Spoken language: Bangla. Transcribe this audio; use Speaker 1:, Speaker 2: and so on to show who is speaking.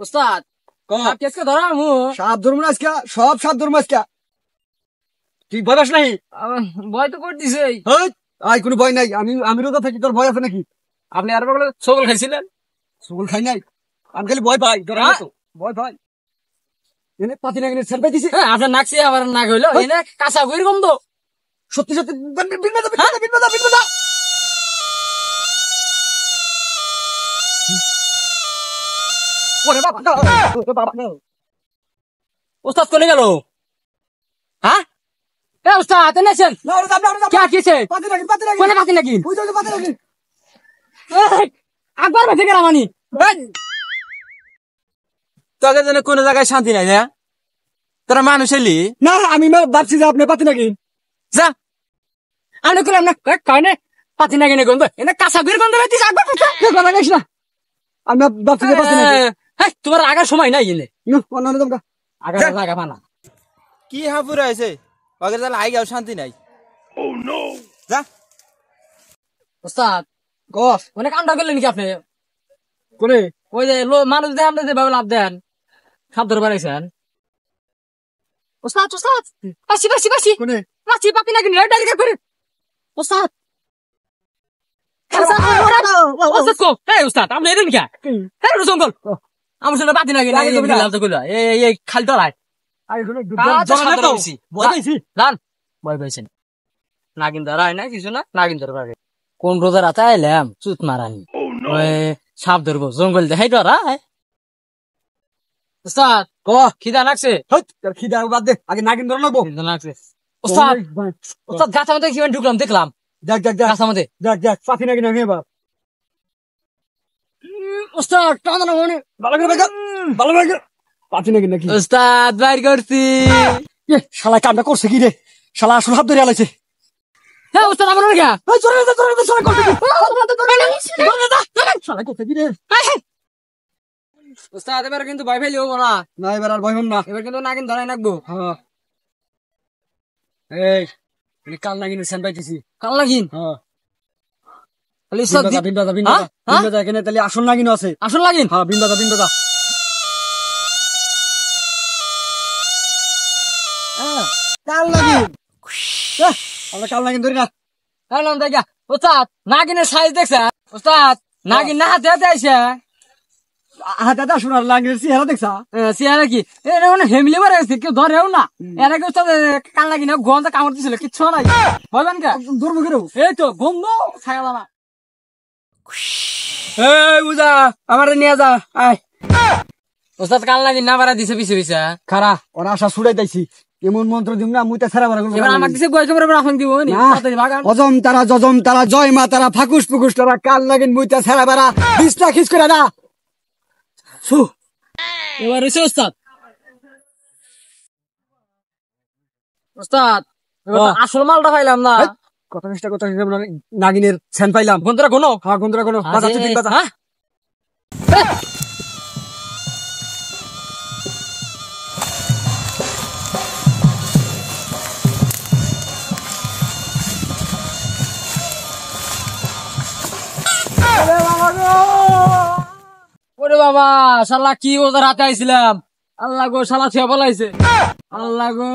Speaker 1: উস্তাদ সাপ কেসকে ধরা আমু
Speaker 2: সাপ ধরবো না আজকে, সব সাপ ধরবো আজকে। তুই ভয় পাস নাই?
Speaker 1: ভয় তো করতেছে।
Speaker 2: আই কোনো ভয় নাই, আমি রোজা থাকি, তোর ভয় আছে নাকি?
Speaker 1: আপনি আর বলে সকল খাইছিলেন?
Speaker 2: সকল খাই নাই, আমি খালি ভয় পাই, ধরা তো ভয় পাই। এনে পাতি না কিনে সেলফাই দিছি।
Speaker 1: হ্যাঁ আপনার নাকছে আবার নাক হইলো এনে কাঁচা গুইর গন্ধ।
Speaker 2: সত্যি সত্যি বিনবাদা ওরে বাবা
Speaker 1: উস্তাদ কোনে গেল? হ্যাঁ এ উস্তাদ এনেছেন क्या किसे
Speaker 2: পাতি না
Speaker 1: কোনে পাতি নাকি
Speaker 2: ওই তো পাতি না
Speaker 1: একবার বেঁচে গেলাম আমি। তোকে যেন কোন জায়গায় শান্তি নাই না, তোরা মানুষ এলি
Speaker 2: না। আমি ভাবছি যে আপনি পাতি নাকি
Speaker 1: যা আমি করলাম না কয়নে পাতি নাকি না গন্ধ এনে কাঁচা গুইর গন্ধ বেঁচে একবার
Speaker 2: কথা গাইস না। আমি ভাবছি যে পাতি নাকি।
Speaker 1: তোমার আগার সময় নাই এনে
Speaker 2: অন্য তোমরা
Speaker 1: আগার জায়গা পানা
Speaker 3: কি হাফুরা হয়েছে ওকে তাহলে আই গাও শান্তি নাই। যা
Speaker 1: উস্তাদ
Speaker 2: গস
Speaker 1: অনেক কামটা করলেন কি আপনি?
Speaker 2: কোনে
Speaker 1: ওই যে মানুষ দেন আপনি যেভাবে লাভ দেন সাপ ধরে বাড়াইছেন। উস্তাদ উস্তাদ পাশি পাশি পাশি
Speaker 2: কোনে
Speaker 1: পাশি পাতি নাকি ডাইরেক্ট করে উস্তাদ উস্তাদ কো এই উস্তাদ আপনি এলেন কি এই জঙ্গল আমার সাথে পাতি নাকি না লাভ তো কইলো এই খাল তলায় ভয় পাইছেন নাগিন ধরা হয় না কিছু না নাগিন ধরে পারে কোন রোজা রাতে এলাম চুত মারানি ওই সাপ ধরবো জঙ্গল দেখাই ধরা উস্তাদ খিদা লাগছে
Speaker 2: খিদা বাদ দে, আগে নাগিন ধরে লাগবো।
Speaker 1: খিদা লাগছে উস্তাদ উস্তাদ গাছের মধ্যে কিভাবে ঢুকলাম দেখলাম
Speaker 2: দেখ
Speaker 1: গাছের মধ্যে
Speaker 2: পাতি নাকি না বাপ।
Speaker 1: উস্তাদ টানা না মনে
Speaker 2: ভালো করে পাতি নাকি
Speaker 1: উস্তাদ বাইর করছি
Speaker 2: শালা কামটা করছে কি রে? শালা আসল হাত ধরে আলাইছে।
Speaker 1: হ্যাঁ উস্তাদ আমার না
Speaker 2: শালা করছে কি রে?
Speaker 1: উস্তাদ এবার কিন্তু ভয় ফেলি হবো না,
Speaker 2: না এবার আর ভয় পাম না।
Speaker 1: এবার কিন্তু নাগিন ধরাই নাকবো।
Speaker 2: হ্যাঁ এই কাল নাগিন সেন পাইতেছি।
Speaker 1: কাল নাগিন
Speaker 2: হ্যাঁ
Speaker 1: তাহলে
Speaker 2: বিন্দাদা এখানে তাহলে আসল নাগিন আছে।
Speaker 1: আসল নাগিন
Speaker 2: হ্যাঁ বিন্দাদা কাল নাগিন। আমরা কাল নাগিন ধরি না।
Speaker 1: দেখা উস্তাদ নাগিনের সাইজ দেখছে উস্তাদ নাগিন না হাতে হাতে আইসা
Speaker 2: দাদা শোনার নাগিনের চেহারা দেখছা?
Speaker 1: সিয়ারা কি এটা মানে ফ্যামিলি মারা গেছে কেউ ধরেও না। এর আগে উস্তাদ কাল নাগিন গন্ধ কামড় দিছিল কিচ্ছু নাই বলবেন কে
Speaker 2: ধরবো কেউ?
Speaker 1: এই তো গন্ধ ছায়া না।
Speaker 2: এই বুঝা আমার নিয়ে যা আয়।
Speaker 1: উস্তাদ কাল নাগিন না বাড়া দিছে পিছে পিছে
Speaker 2: খারা ওরা আশা ছুড়াই দিছি, এমন মন্ত্র দিম না মুইটা ছাড়া বাড়া
Speaker 1: এবার আমার দিছে গয় খবর রাখুন দিব নি বাগান
Speaker 2: অজম তারা যজম তারা জয় মা তারা ফাকুস ফুকুস তারা কাল নাগিন মুইটা ছাড়া বাড়া বিশটা খিস করে না।
Speaker 1: এবার হইছে উস্তাদ উস্তাদ আসল মালটা পাইলাম না।
Speaker 2: কথা নাগিনের সেন পাইলাম।
Speaker 1: গন্ধরা কোনো
Speaker 2: হ্যাঁ গন্ধরা কোনো বাজাচ্ছে তিন বাজা।
Speaker 1: হ্যাঁ ওরে বাবা শালা কি ওদের হাতে আইছিলাম আল্লাহ গো শালা ছেয়ে বলাইছে আল্লাহ গো।